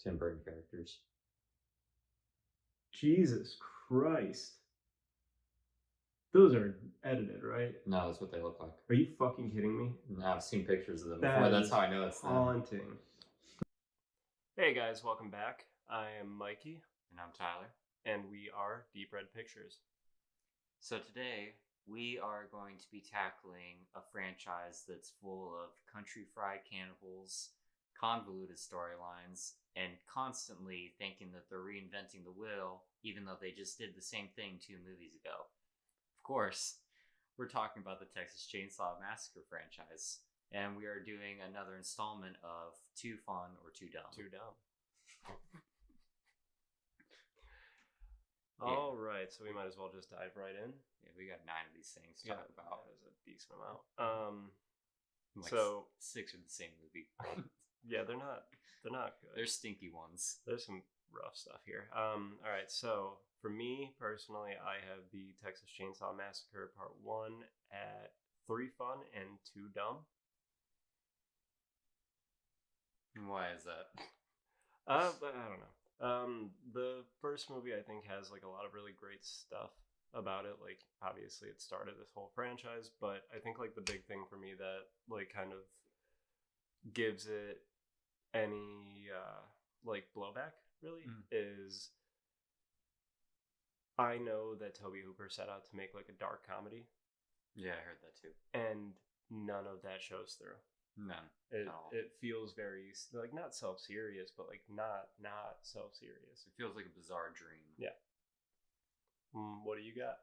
Tim Burton characters. Jesus Christ. Those are edited, right? No, that's what they look like. Are you fucking kidding me? No, I've seen pictures of them before. That's how I know it's them. Haunting. Hey guys, welcome back. I am Mikey. And I'm Tyler. And we are Deep Red Pictures. So today, we are going to be tackling a franchise that's full of country fried cannibals, convoluted storylines, and constantly thinking that they're reinventing the wheel, even though they just did the same thing 2 movies ago. Of course, we're talking about the Texas Chainsaw Massacre franchise, and we are doing another installment of Too Fun or Too Dumb. Too dumb. All right, so we might as well just dive right in. Yeah, we got 9 of these things to talk about. That was a decent amount. Like so 6 are the same movie. Yeah, they're not good. They're stinky ones. There's some rough stuff here. All right, so for me personally, I have the Texas Chainsaw Massacre Part 1 at 3 fun and 2 dumb. Why is that? But I don't know. The first movie I think has like a lot of really great stuff about it. Like obviously it started this whole franchise, but I think like the big thing for me that like kind of gives it any like blowback really is I know that Tobe Hooper set out to make like a dark comedy. Yeah, I heard that too. And none of that shows through. None. It feels very like not self-serious, but like not self-serious. It feels like a bizarre dream. Yeah. What do you got?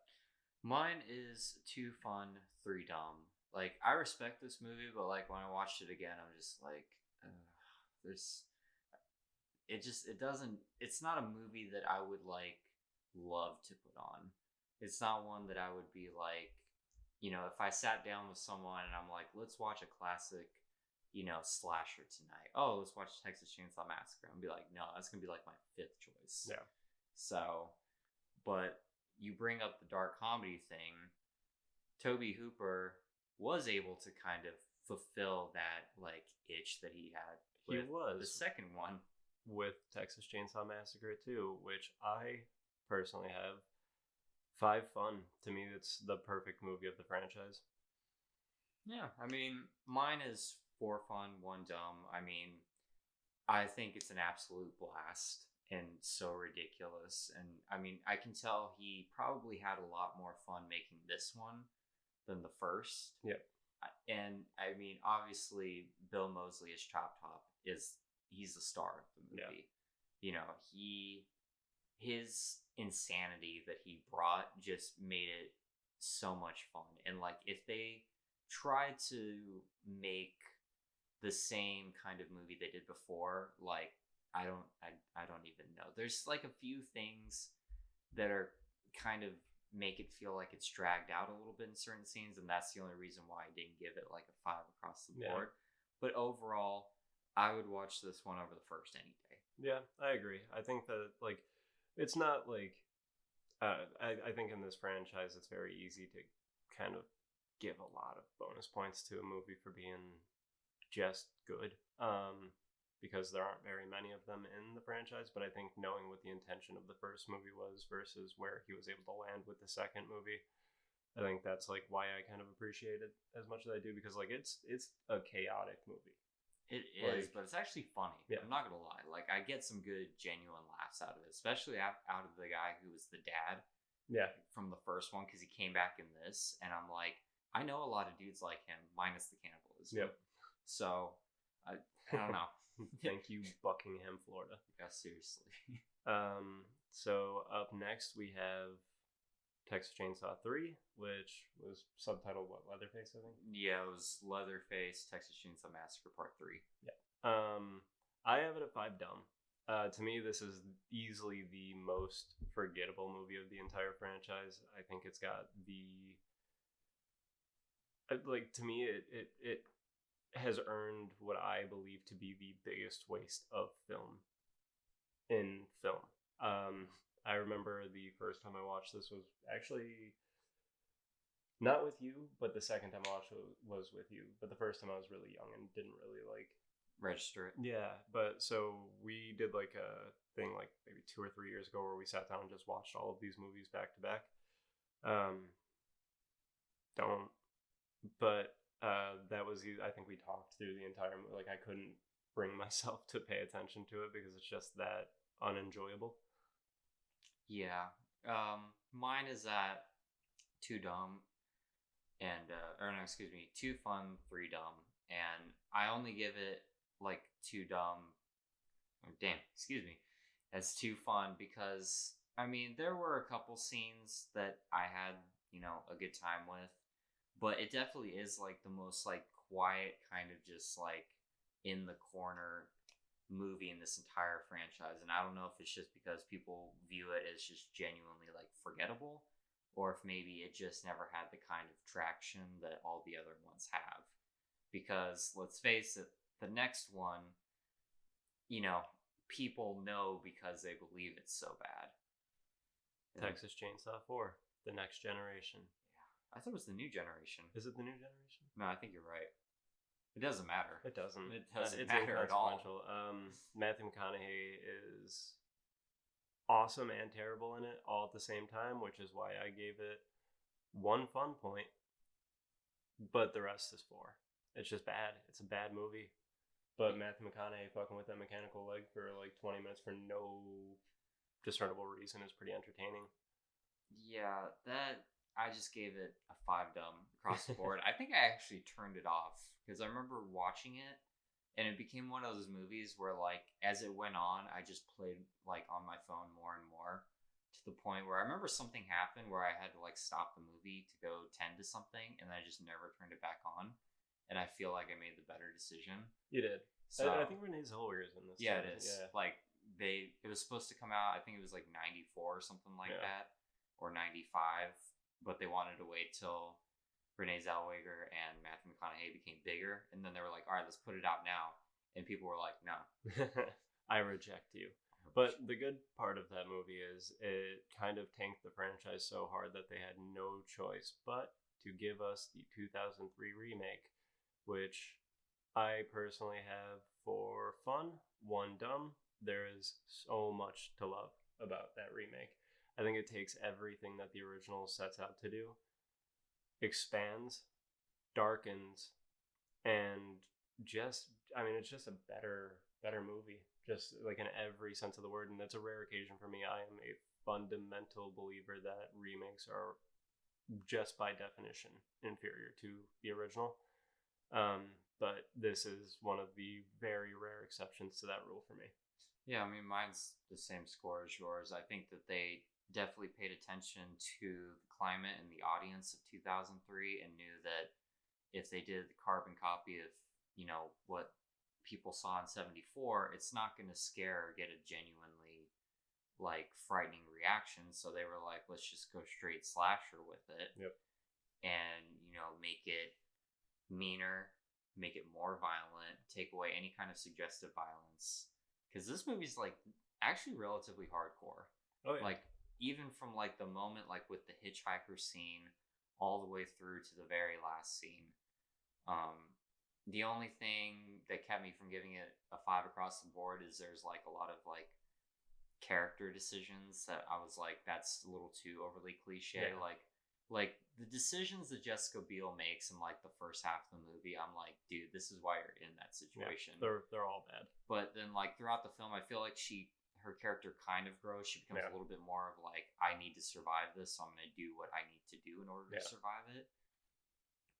Mine is 2 fun, 3 dumb. Like I respect this movie, but like when I watched it again, I'm just like, it's not a movie that I would like love to put on. It's not one that I would be like, you know, if I sat down with someone and I'm like, let's watch a classic, you know, slasher tonight. Oh, let's watch Texas Chainsaw Massacre. I'm gonna be like, no, that's gonna be like my 5th choice. Yeah. So, but you bring up the dark comedy thing. Tobe Hooper was able to kind of fulfill that like itch that he had. He was the second one with Texas Chainsaw Massacre 2, which I personally have 5 fun. To me, it's the perfect movie of the franchise. Yeah, I mean, mine is 4 fun, 1 dumb. I mean, I think it's an absolute blast and so ridiculous. And I mean, I can tell he probably had a lot more fun making this one than the first. Yeah. And I mean, obviously, Bill Moseley as Chop Top he's the star of the movie. Yeah. You know, his insanity that he brought just made it so much fun. And like if they tried to make the same kind of movie they did before, like I don't even know. There's like a few things that are kind of make it feel like it's dragged out a little bit in certain scenes, and that's the only reason why I didn't give it like a 5 across the board. But overall, I would watch this one over the first any day. Yeah, I agree. I think that like it's not like I think in this franchise it's very easy to kind of give a lot of bonus points to a movie for being just good, because there aren't very many of them in the franchise. But I think knowing what the intention of the first movie was versus where he was able to land with the second movie, I think that's like why I kind of appreciate it as much as I do, because like it's a chaotic movie. It is, but it's actually funny. Yeah. I'm not gonna lie. Like I get some good genuine laughs out of it, especially out of the guy who was the dad. Yeah. From the first one, because he came back in this, and I'm like, I know a lot of dudes like him, minus the cannibalism. Yep. So I don't know. Thank you, Buckingham, Florida. Yeah, seriously. So up next we have Texas Chainsaw 3, which was subtitled what, Leatherface, I think? Yeah, it was Leatherface, Texas Chainsaw Massacre Part 3. Yeah. I have it at 5 dumb. To me, this is easily the most forgettable movie of the entire franchise. I think it's got like, to me, it has earned what I believe to be the biggest waste of film in film. I remember the first time I watched this was actually not with you, but the second time I watched it was with you. But the first time I was really young and didn't really like register it. Yeah, but so we did like a thing like maybe 2 or 3 years ago where we sat down and just watched all of these movies back to back. Don't, but that was, I think we talked through the entire movie. Like I couldn't bring myself to pay attention to it because it's just that unenjoyable. Yeah. Mine is at Too Dumb and or no, excuse me, Too Fun, Three Dumb, and I only give it like Too Dumb. Damn, excuse me, as Too Fun because I mean there were a couple scenes that I had a good time with, but it definitely is like the most like quiet kind of just like in the corner movie in this entire franchise. And I don't know if it's just because people view it as just genuinely like forgettable, or if maybe it just never had the kind of traction that all the other ones have. Because let's face it, the next one, people know because they believe it's so bad. Texas Chainsaw 4, The Next Generation. I thought it was the new generation. Is it the new generation? No, I think you're right. It doesn't matter. It doesn't. It doesn't it's matter at all. Matthew McConaughey is awesome and terrible in it all at the same time, which is why I gave it 1 fun point, but the rest is 4. It's just bad. It's a bad movie. But Matthew McConaughey fucking with that mechanical leg for like 20 minutes for no discernible reason is pretty entertaining. Yeah, that I just gave it a 5 dumb across the board. I think I actually turned it off because I remember watching it and it became one of those movies where like as it went on, I just played like on my phone more and more to the point where I remember something happened where I had to like stop the movie to go tend to something and I just never turned it back on. And I feel like I made the better decision. You did. So, I think Renee Zellweger is in this. Yeah, it is. Yeah. Like it was supposed to come out. I think it was like 94 or something like that, or 95. But they wanted to wait till Renee Zellweger and Matthew McConaughey became bigger, and then they were like, "All right, let's put it out now." And people were like, "No, I reject you." But the good part of that movie is it kind of tanked the franchise so hard that they had no choice but to give us the 2003 remake, which I personally have for fun, 1 dumb. There is so much to love about that remake. I think it takes everything that the original sets out to do, expands, darkens, and it's just a better movie, just like in every sense of the word. And that's a rare occasion for me. I am a fundamental believer that remakes are just by definition inferior to the original. But this is one of the very rare exceptions to that rule for me. Yeah, I mean, mine's the same score as yours. I think that they definitely paid attention to the climate and the audience of 2003 and knew that if they did the carbon copy of, what people saw in 74, it's not going to scare or get a genuinely, like, frightening reaction. So they were like, let's just go straight slasher with it. Yep. And, make it meaner, make it more violent, take away any kind of suggestive violence. Because this movie's, like, actually relatively hardcore. Oh, yeah. Like, even from, like, the moment, like, with the hitchhiker scene all the way through to the very last scene. The only thing that kept me from giving it a 5 across the board is there's, like, a lot of, like, character decisions that I was like, that's a little too overly cliche. Yeah. Like the decisions that Jessica Biel makes in like the first half of the movie, I'm like, dude, this is why you're in that situation. Yeah, they're all bad. But then like throughout the film, I feel like her character kind of grows. She becomes a little bit more of like, I need to survive this, so I'm going to do what I need to do in order to survive it.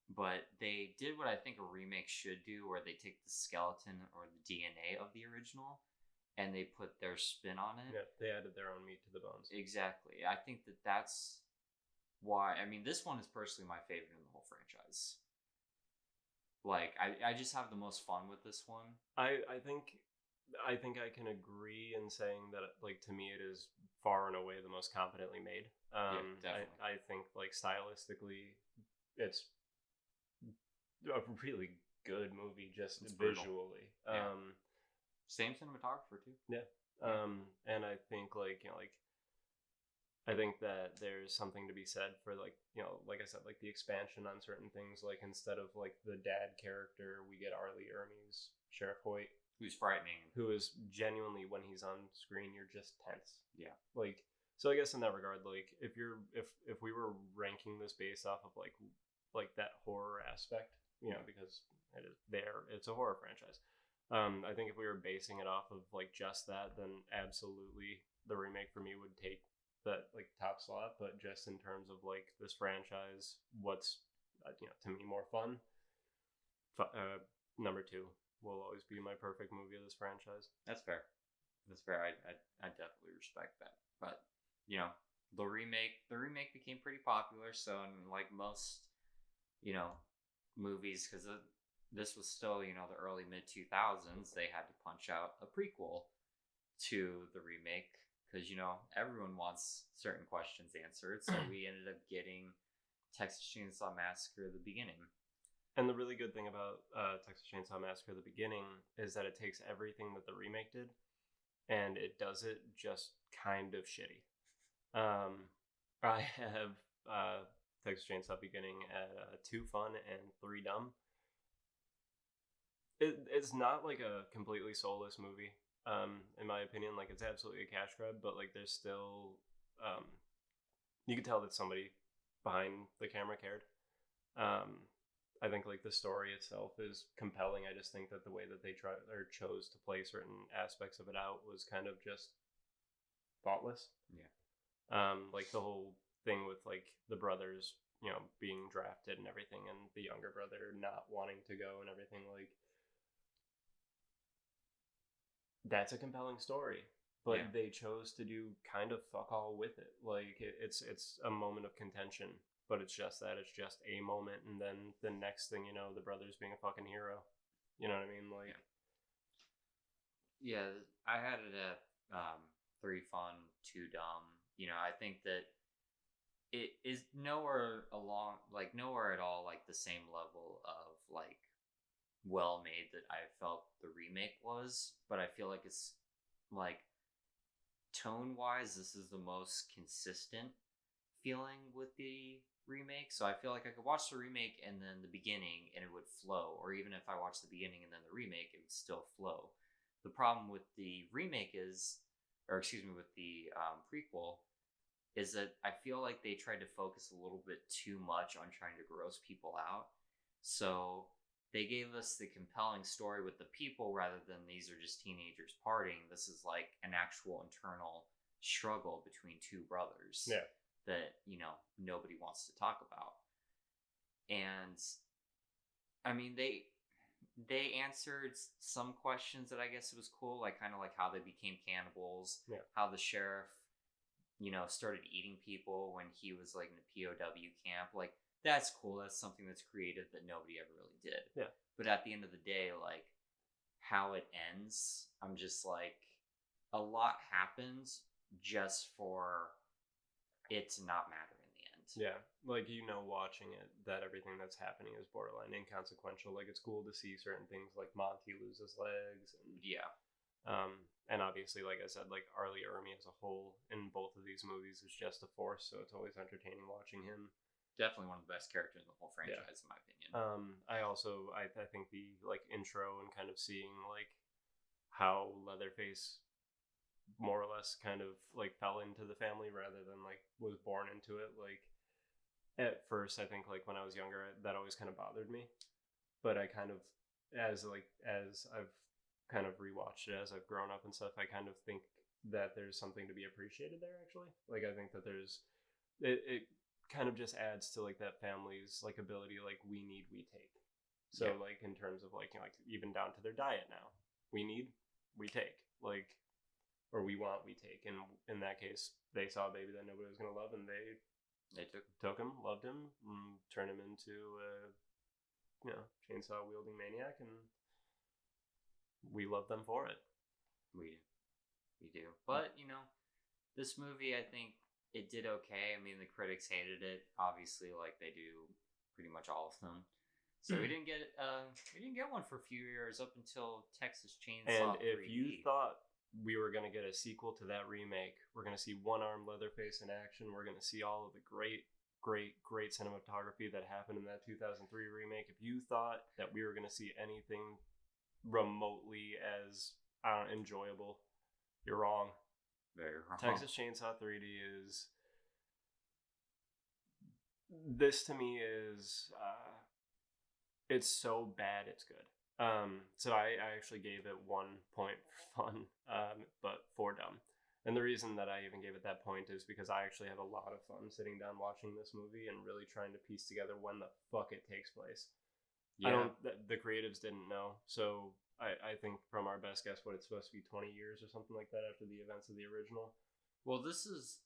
But they did what I think a remake should do, where they take the skeleton or the DNA of the original and they put their spin on it. Yeah, they added their own meat to the bones. Exactly. I think that's why. I mean, this one is personally my favorite in the whole franchise. Like, I just have the most fun with this one. I think I can agree in saying that, like, to me, it is far and away the most competently made. Definitely. I think, like, stylistically, it's a really good movie, just visually. Same cinematographer too. Yeah. And I think, like, I think that there's something to be said for, like, like I said, like the expansion on certain things. Like, instead of like the dad character, we get Arlie Ermey's Sheriff Hoyt, who's frightening. who is genuinely, when he's on screen, you're just tense. Yeah. Like, so I guess in that regard, like, if we were ranking this based off of like that horror aspect, because it's a horror franchise. I think if we were basing it off of like just that, then absolutely the remake for me would take that like top slot. But just in terms of like this franchise, what's to me more fun, number 2 will always be my perfect movie of this franchise. That's fair. I definitely respect that. But the remake became pretty popular. So in like most movies, because this was still the early mid 2000s, they had to punch out a prequel to the remake. Because, everyone wants certain questions answered. So we ended up getting Texas Chainsaw Massacre at the beginning. And the really good thing about Texas Chainsaw Massacre at the beginning is that it takes everything that the remake did and it does it just kind of shitty. I have Texas Chainsaw beginning at 2 fun and 3 dumb. It's not like a completely soulless movie. In my opinion, like, it's absolutely a cash grab, but like there's still you can tell that somebody behind the camera cared. I think like the story itself is compelling. I just think that the way that they chose to play certain aspects of it out was kind of just thoughtless. Yeah. Like the whole thing with like the brothers, being drafted and everything, and the younger brother not wanting to go and everything, like, that's a compelling story, but they chose to do kind of fuck all with it. Like, it's a moment of contention, but it's just a moment, and then the next thing you know, the brother's being a fucking hero. You know what I mean? Like, yeah, I had it at 3 fun, 2 dumb. I think that it is nowhere at all like the same level of like well made that I felt the remake was, but I feel like it's like tone wise, this is the most consistent feeling with the remake. So I feel like I could watch the remake and then the beginning and it would flow, or even if I watched the beginning and then the remake, it would still flow. The problem with the remake is, or excuse me, with the prequel, is that I feel like they tried to focus a little bit too much on trying to gross people out. So they gave us the compelling story with the people rather than these are just teenagers partying. This is like an actual internal struggle between 2 brothers that, nobody wants to talk about. And I mean, they answered some questions that I guess it was cool, like kind of like how they became cannibals, how the sheriff, started eating people when he was like in a POW camp. Like, that's cool. That's something that's creative that nobody ever really did. Yeah. But at the end of the day, like, how it ends, I'm just like, a lot happens just for it to not matter in the end. Yeah. Like, watching it, that everything that's happening is borderline inconsequential. Like, it's cool to see certain things like Monty lose his legs. And, and obviously, like I said, like, Arlie Ermey as a whole in both of these movies is just a force. So it's always entertaining watching him. Definitely one of the best characters in the whole franchise, in my opinion. I think the like intro and kind of seeing like how Leatherface more or less kind of like fell into the family rather than like was born into it. Like, at first, I think like when I was younger, that always kind of bothered me. But I kind of, as I've kind of rewatched it as I've grown up and stuff, I kind of think that there's something to be appreciated there. Actually, like, I think that there's it kind of just adds to like that family's like ability, like, we need, we take. So like in terms of like like even down to their diet now, we need, we take, like, or we want, we take. And in that case, they saw a baby that nobody was gonna love, and they took him, loved him, and turned him into a chainsaw wielding maniac, and we love them for it. We do. But this movie, I think it did okay. I mean, the critics hated it, obviously, like they do pretty much all of them. So we didn't get one for a few years up until Texas Chainsaw. And if 3D. you thought we were going to get a sequel to that remake. We're going to see one-armed Leatherface in action. We're going to see all of the great cinematography that happened in that 2003 remake. If you thought that we were going to see anything remotely as enjoyable, you're wrong. Very wrong. Texas Chainsaw 3D is... This to me is... it's so bad it's good. So I actually gave it 1 point for fun, but 4 dumb. And the reason that I even gave it that point is because I actually have a lot of fun sitting down watching this movie and really trying to piece together when the fuck it takes place. Yeah. The creatives didn't know, so I think from our best guess, what it's supposed to be 20 years or something like that after the events of the original. Well, this is,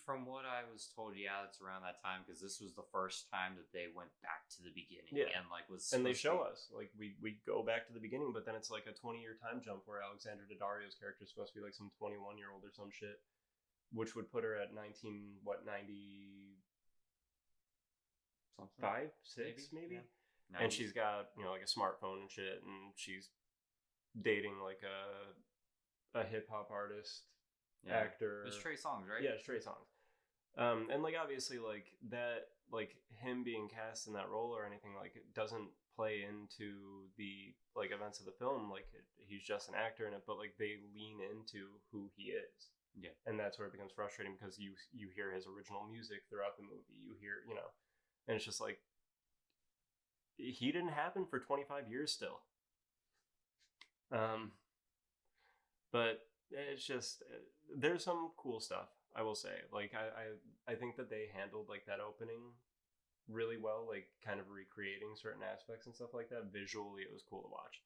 from what I was told, yeah, it's around that time, because this was the first time that they went back to the beginning. Yeah. And like was, and they show us like we go back to the beginning, but then it's like a 20-year time jump where Alexandra Daddario's character is supposed to be like some 21-year-old or some shit, which would put her at 90 something, 5, 6 maybe. Yeah. And she's got, you know, like a smartphone and shit, and she's dating like a hip hop artist. Yeah. Actor. It's Trey Songz, right? Yeah, it's Trey Songz. And like obviously like that, like him being cast in that role or anything, like it doesn't play into the like events of the film. Like he's just an actor in it, but like they lean into who he is. Yeah. And that's where it becomes frustrating, because you hear his original music throughout the movie. You hear, you know, and it's just like he didn't happen for 25 years still. But it's just, there's some cool stuff, I will say. Like I think that they handled like that opening really well, like kind of recreating certain aspects and stuff like that. Visually, it was cool to watch.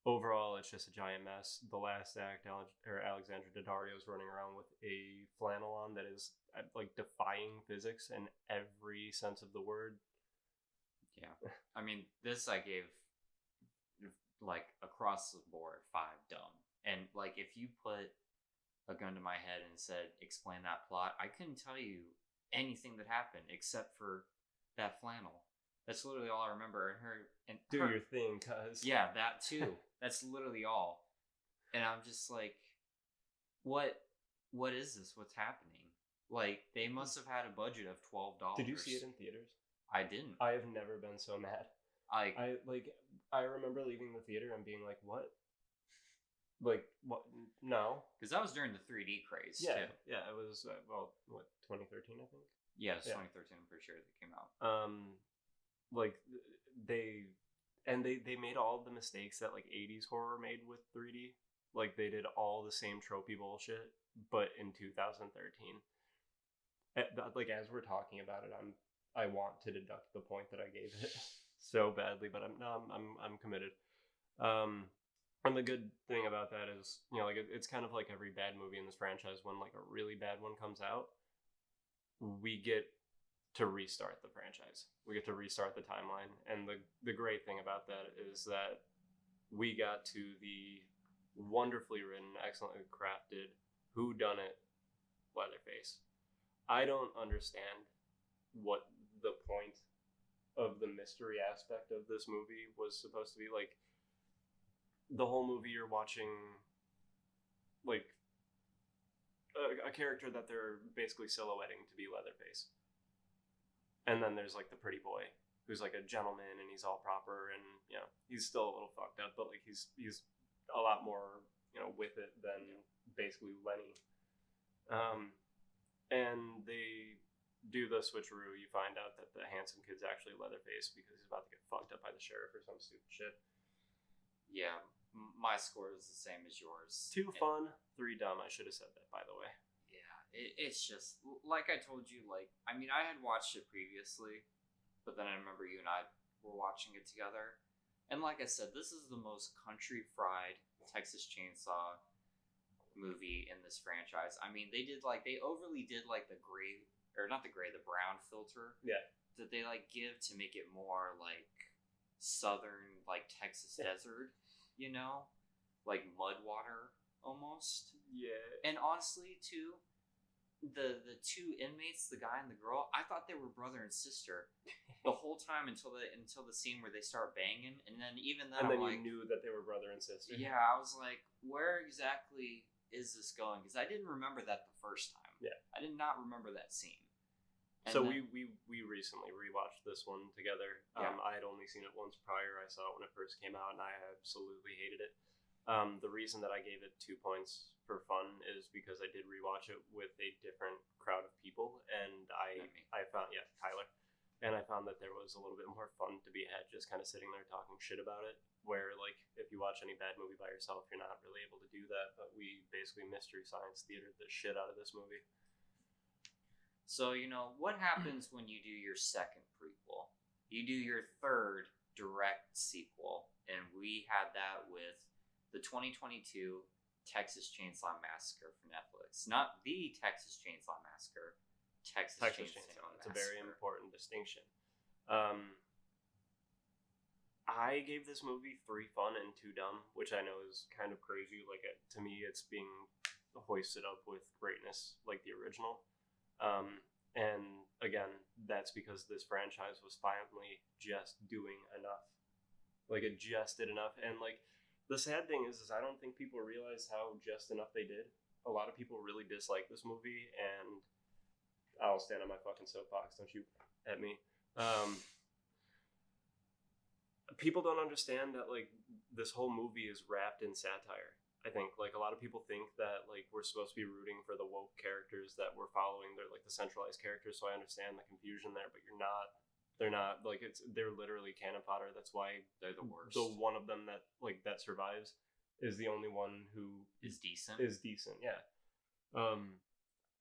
Overall, it's just a giant mess. The last act, Alexandra Daddario is running around with a flannel on that is like defying physics in every sense of the word. Yeah. I mean, this I gave like across the board 5 dumb. And like if you put a gun to my head and said, explain that plot, I couldn't tell you anything that happened except for that flannel. That's literally all I remember. And do your thing, cuz. Yeah, that too. That's literally all. And I'm just like, what is this? What's happening? Like, they must have had a budget of $12. Did you see it in theaters? I didn't. I have never been so mad. I remember leaving the theater and being like, what? Like, what? No. Because that was during the 3D craze, too. Yeah, it was, 2013, I think? Yeah, it was 2013, I'm pretty sure that came out. Like, they made all the mistakes that, like, 80s horror made with 3D. Like, they did all the same tropey bullshit, but in 2013. Like, as we're talking about it, I want to deduct the point that I gave it so badly, but I'm committed. And the good thing about that is, you know, like it's kind of like every bad movie in this franchise. When like a really bad one comes out, we get to restart the franchise. We get to restart the timeline. And the great thing about that is that we got to the wonderfully written, excellently crafted, whodunit Leatherface. I don't understand what the point of the mystery aspect of this movie was supposed to be. Like, the whole movie you're watching like a character that they're basically silhouetting to be Leatherface, and then there's like the pretty boy who's like a gentleman and he's all proper, and you know, he's still a little fucked up, but like he's a lot more, you know, with it than basically Lenny. And they do the switcheroo. You find out that the handsome kid's actually Leatherface because he's about to get fucked up by the sheriff or some stupid shit. Yeah, my score is the same as yours. 2 fun, 3 dumb. I should have said that, by the way. Yeah, it's just, like I told you, like, I mean, I had watched it previously, but then I remember you and I were watching it together. And like I said, this is the most country-fried Texas Chainsaw movie in this franchise. I mean, they overly did like the brown filter. Yeah. That they like give to make it more like southern, like Texas desert, you know, like mud water almost. Yeah. And honestly, too, the two inmates, the guy and the girl, I thought they were brother and sister the whole time until the scene where they start banging, and then even then, And then I'm you like, knew that they were brother and sister. yeah, I was like, where exactly is this going? Because I didn't remember that the first time. Yeah, I did not remember that scene. And so then, we recently rewatched this one together. Yeah. I had only seen it once prior. I saw it when it first came out, and I absolutely hated it. The reason that I gave it 2 points for fun is because I did rewatch it with a different crowd of people, and I found Tyler, and I found that there was a little bit more fun to be had just kind of sitting there talking shit about it. Where like if you watch any bad movie by yourself, you're not really able to do that. But we basically Mystery Science Theater the shit out of this movie. So, what happens when you do your second prequel? You do your third direct sequel, and we had that with the 2022 Texas Chainsaw Massacre for Netflix. Not the Texas Chainsaw Massacre, Texas Chainsaw Massacre. It's a very important distinction. I gave this movie 3 fun and 2 dumb, which I know is kind of crazy. Like, to me, it's being hoisted up with greatness like the original. And again, that's because this franchise was finally just doing enough. Like, it just did enough. And like, the sad thing is I don't think people realize how just enough they did. A lot of people really dislike this movie, and I'll stand on my fucking soapbox. Don't you at me. People don't understand that like this whole movie is wrapped in satire. I think like a lot of people think that like we're supposed to be rooting for the woke characters that we're following. They're like the centralized characters, so I understand the confusion there, but you're not. They're not like they're literally cannon fodder. That's why they're the worst. The one of them that that survives is the only one who is decent. Yeah.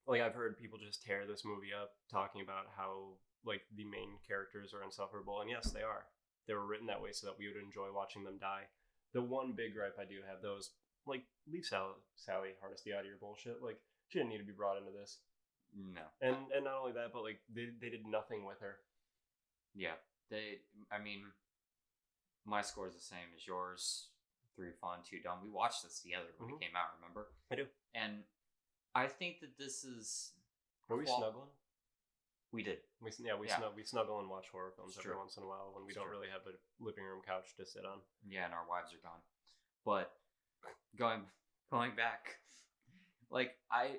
Like I've heard people just tear this movie up talking about how like the main characters are insufferable, and yes, they are. They were written that way so that we would enjoy watching them die. The one big gripe I do have though is like leave Sally Hardesty out of your bullshit. Like she didn't need to be brought into this. No. And not only that, but like they did nothing with her. Yeah. My score is the same as yours. 3 fun, 2 dumb. We watched this together when it came out, remember? I do. And I think that this is... Were we snuggling? We did. We snuggle and watch horror films every once in a while when we don't true. really have a living room couch to sit on. Yeah, and our wives are gone. But going back, like I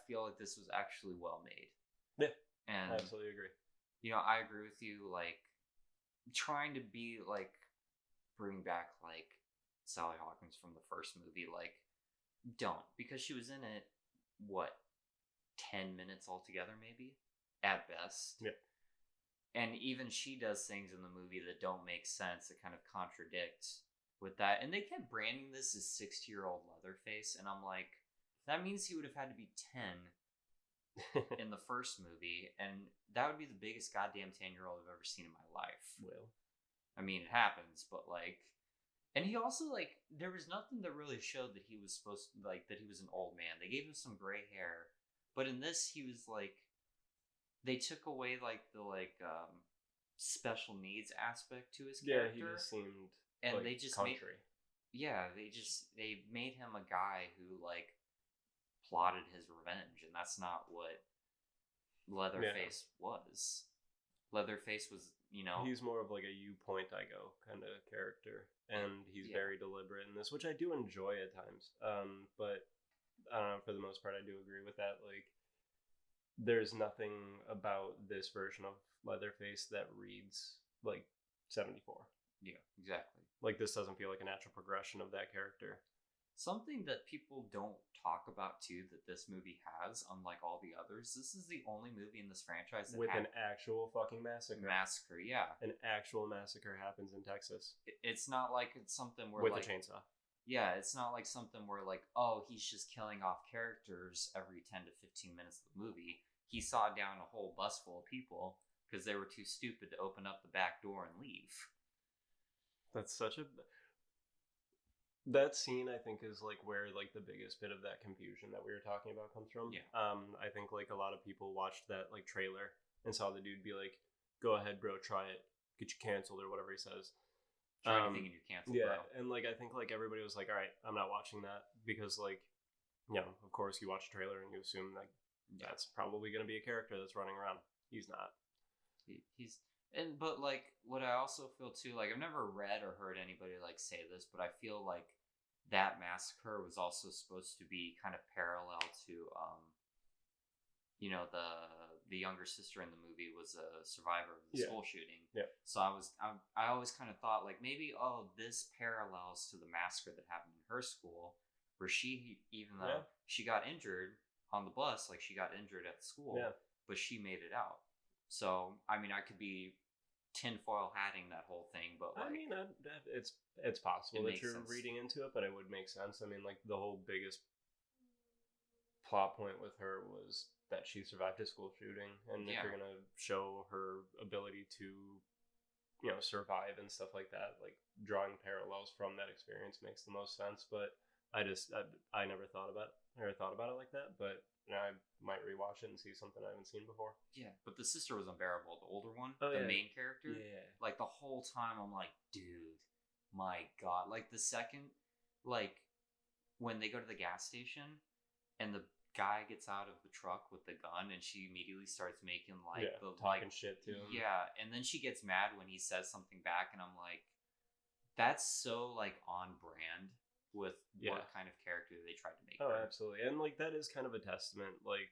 feel like this was actually well made. Yeah, and I absolutely agree. I agree with you. Like trying to be like bring back like Sally Hawkins from the first movie, like don't, because she was in it 10 minutes altogether, maybe at best. Yeah. And even she does things in the movie that don't make sense, that kind of contradict with that. And they kept branding this as 60-year-old Leatherface, and I'm like, that means he would have had to be 10 in the first movie, and that would be the biggest goddamn 10-year-old I've ever seen in my life. Well, I mean, it happens, but like, and he also like, there was nothing that really showed that he was supposed to, like, that he was an old man. They gave him some gray hair, but in this, he was like, they took away like the special needs aspect to his character. Yeah, he just seemed and like they just country. They made him a guy who like plotted his revenge, and that's not what Leatherface was. Leatherface was, he's more of like a you point I go kind of character, and he's very deliberate in this, which I do enjoy at times. But I don't know, for the most part I do agree with that. Like there's nothing about this version of Leatherface that reads like 74. Yeah, exactly. Like this doesn't feel like a natural progression of that character. Something that people don't talk about too that this movie has, unlike all the others, this is the only movie in this franchise that with an actual fucking massacre. Massacre, yeah. An actual massacre happens in Texas. It's not like it's something where with like, a chainsaw. Yeah, it's not like something where like, oh, he's just killing off characters every 10 to 15 minutes of the movie. He saw down a whole bus full of people because they were too stupid to open up the back door and leave. That's such a... That scene, I think, is like where like the biggest bit of that confusion that we were talking about comes from. Yeah. I think like a lot of people watched that like trailer and saw the dude be like, "Go ahead, bro, try it, get you canceled," or whatever he says. Try anything and you're canceled, yeah, bro. and like I think like everybody was like, "All right, I'm not watching that," because like of course, you watch a trailer and you assume that that's probably going to be a character that's running around. He's not. But like what I also feel too, like I've never read or heard anybody like say this, but I feel like that massacre was also supposed to be kind of parallel to the younger sister in the movie was a survivor of the school shooting. Yeah. So I always kind of thought like maybe this parallels to the massacre that happened in her school, where she, even though she got injured on the bus, like she got injured at the school, but she made it out. So I mean, I could be tinfoil hatting that whole thing, but like, I mean, it's possible that you're sense. reading into it, but it would make sense. I mean, like the whole biggest plot point with her was that she survived a school shooting, and if you're gonna show her ability to, survive and stuff like that, like drawing parallels from that experience makes the most sense. But I never thought about it like that. But I might rewatch it and see something I haven't seen before. Yeah, but the sister was unbearable. The older one, main character. Yeah. Like the whole time, I'm like, dude, my God. Like the second, like when they go to the gas station, and the guy gets out of the truck with the gun, and she immediately starts making talking shit to him. Yeah, and then she gets mad when he says something back, and I'm like, that's so like on brand with what kind of character they tried to make. Oh, absolutely. And like that is kind of a testament like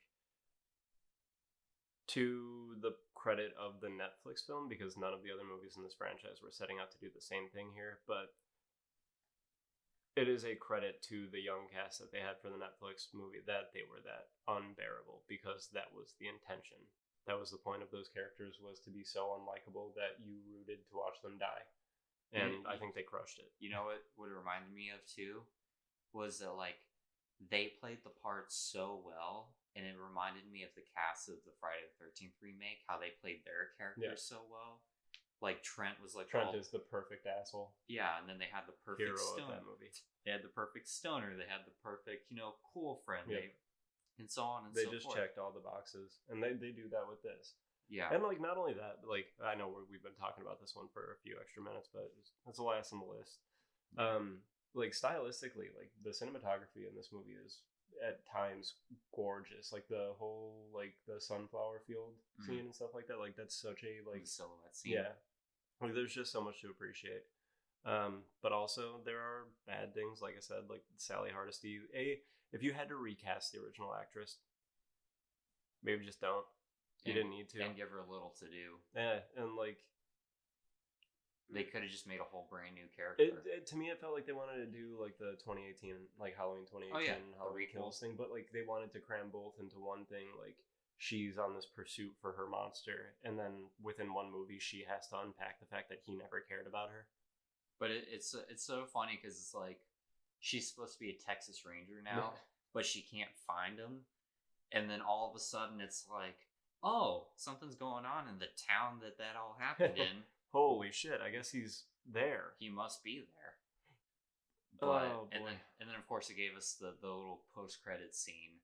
to the credit of the Netflix film, because none of the other movies in this franchise were setting out to do the same thing here, but it is a credit to the young cast that they had for the Netflix movie that they were that unbearable, because that was the intention. That was the point of those characters, was to be so unlikable that you rooted to watch them die. And I think they crushed it. You know what it reminded me of too? Was that like they played the part so well, and it reminded me of the cast of the Friday the 13th remake, how they played their characters so well. Like Trent was like is the perfect asshole. Yeah, and then they had the perfect hero stoner. of that movie. They had the perfect stoner. They had the perfect, cool friend. Yep. And so on and so forth. They just checked all the boxes, and they do that with this. Yeah. And like not only that, like I know we've been talking about this one for a few extra minutes, but it's the last on the list. Like stylistically, like the cinematography in this movie is at times gorgeous. Like the whole the sunflower field scene and stuff like that. Like that's such a the silhouette scene. Yeah. Like there's just so much to appreciate. But also there are bad things, like I said, like Sally Hardesty. If you had to recast the original actress, maybe just don't. You didn't need to. And give her a little to do. Yeah, and like they could have just made a whole brand new character. To me, it felt like they wanted to do like the 2018, like Halloween 2018 Halloween Kills thing, but like they wanted to cram both into one thing. Like she's on this pursuit for her monster, and then within one movie, she has to unpack the fact that he never cared about her. But it's so funny because it's like she's supposed to be a Texas Ranger now, but she can't find him, and then all of a sudden it's like, oh, something's going on in the town that all happened in. Holy shit! I guess he's there. He must be there. But and then of course it gave us the little post-credit scene.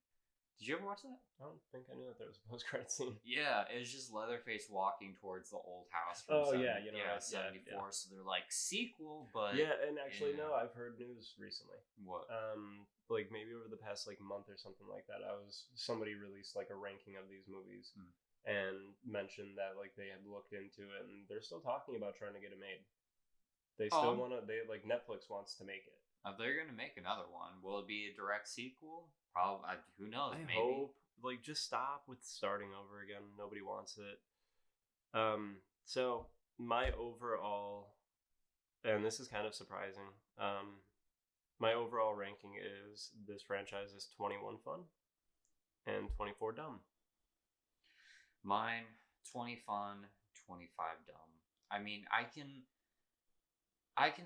Did you ever watch that? I don't think I knew that there was a post-credit scene. Yeah, it was just Leatherface walking towards the old house from 74. So they're like sequel, but and actually no, I've heard news recently. What? Like maybe over the past like month or something like that, somebody released like a ranking of these movies and mentioned that like they had looked into it and they're still talking about trying to get it made. They still Netflix wants to make it. They're gonna make another one. Will it be a direct sequel? Probably. Who knows? I maybe. hope. Like, just stop with starting over again. Nobody wants it. So my overall, and this is kind of surprising. My overall ranking is this franchise is 21 fun and 24 dumb. Mine 20 fun, 25 dumb. I mean, I can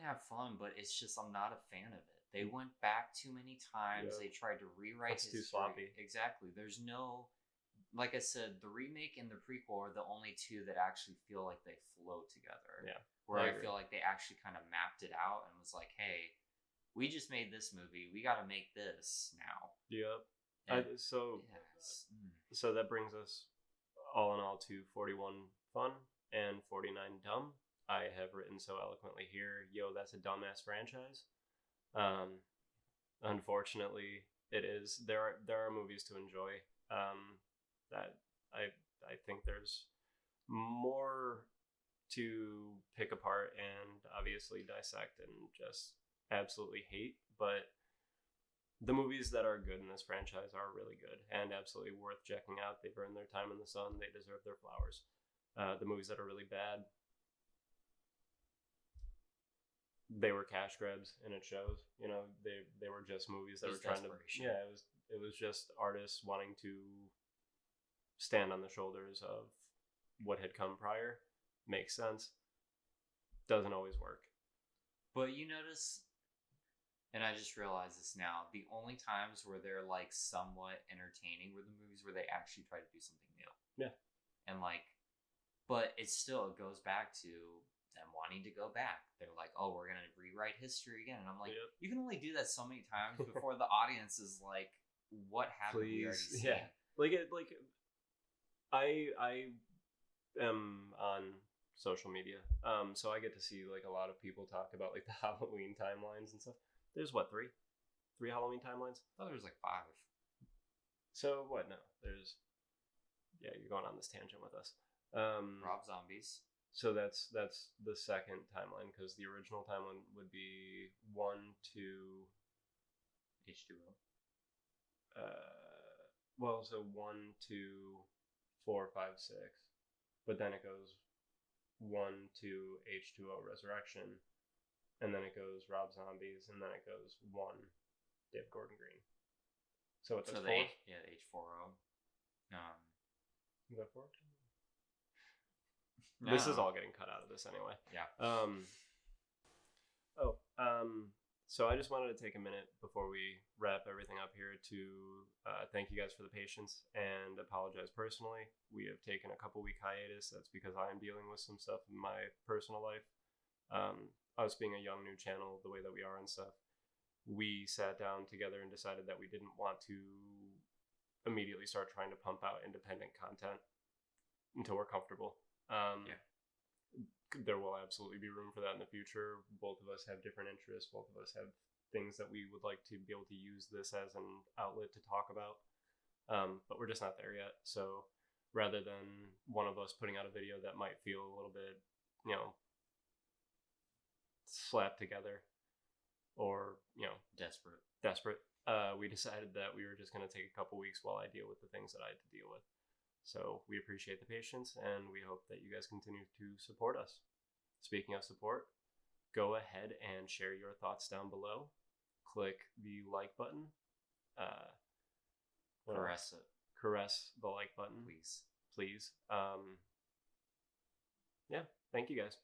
have fun, but it's just I'm not a fan of it. They went back too many times. They tried to rewrite history. Too sloppy. Exactly. There's no, like I said, the remake and the prequel are the only two that actually feel like they flow together. Yeah. Where I feel like they actually kind of mapped it out and was like, hey, we just made this movie. We got to make this now. Yep. So that brings us all in all to 41 fun and 49 dumb. I have written so eloquently here, yo, that's a dumbass franchise. Unfortunately, it is. There are movies to enjoy. That I think there's more to pick apart and obviously dissect and just absolutely hate, but the movies that are good in this franchise are really good and absolutely worth checking out. They've earned their time in the sun. They deserve their flowers. The movies that are really bad, they were cash grabs, and it shows. You know, they were just movies that were trying to. Yeah, it was just artists wanting to stand on the shoulders of what had come prior. Makes sense. Doesn't always work. But you notice, and I just realized this now, the only times where they're like somewhat entertaining were the movies where they actually try to do something new. Yeah. And like, but it still goes back to them wanting to go back. They're like, oh, we're going to rewrite history again. And I'm like, you can only do that so many times before the audience is like, what haven't we already seen? Yeah. I am on social media. So I get to see like a lot of people talk about like the Halloween timelines and stuff. There's what, three Halloween timelines? I thought there was like 5. So what? No, there's. Yeah, you're going on this tangent with us. Rob Zombies. So that's the second timeline, because the original timeline would be 1, 2, H2O. Well, so 1, 2, 4, 5, 6, but then it goes 1, 2, H2O Resurrection. And then it goes Rob Zombies, and then it goes 1, Dave Gordon Green. So it's so 4? The H4O. Is that 4? No. This is all getting cut out of this anyway. Yeah. So I just wanted to take a minute before we wrap everything up here to thank you guys for the patience and apologize personally. We have taken a couple-week hiatus. That's because I am dealing with some stuff in my personal life. Us being a young new channel, the way that we are and stuff, we sat down together and decided that we didn't want to immediately start trying to pump out independent content until we're comfortable. There will absolutely be room for that in the future. Both of us have different interests. Both of us have things that we would like to be able to use this as an outlet to talk about. But we're just not there yet. So rather than one of us putting out a video that might feel a little bit, slapped together or desperate, we decided that we were just going to take a couple weeks while I deal with the things that I had to deal with. So we appreciate the patience, and we hope that you guys continue to support us. Speaking of support, go ahead and share your thoughts down below. Click the like button. Caress it. Caress the like button, please. Yeah, thank you guys.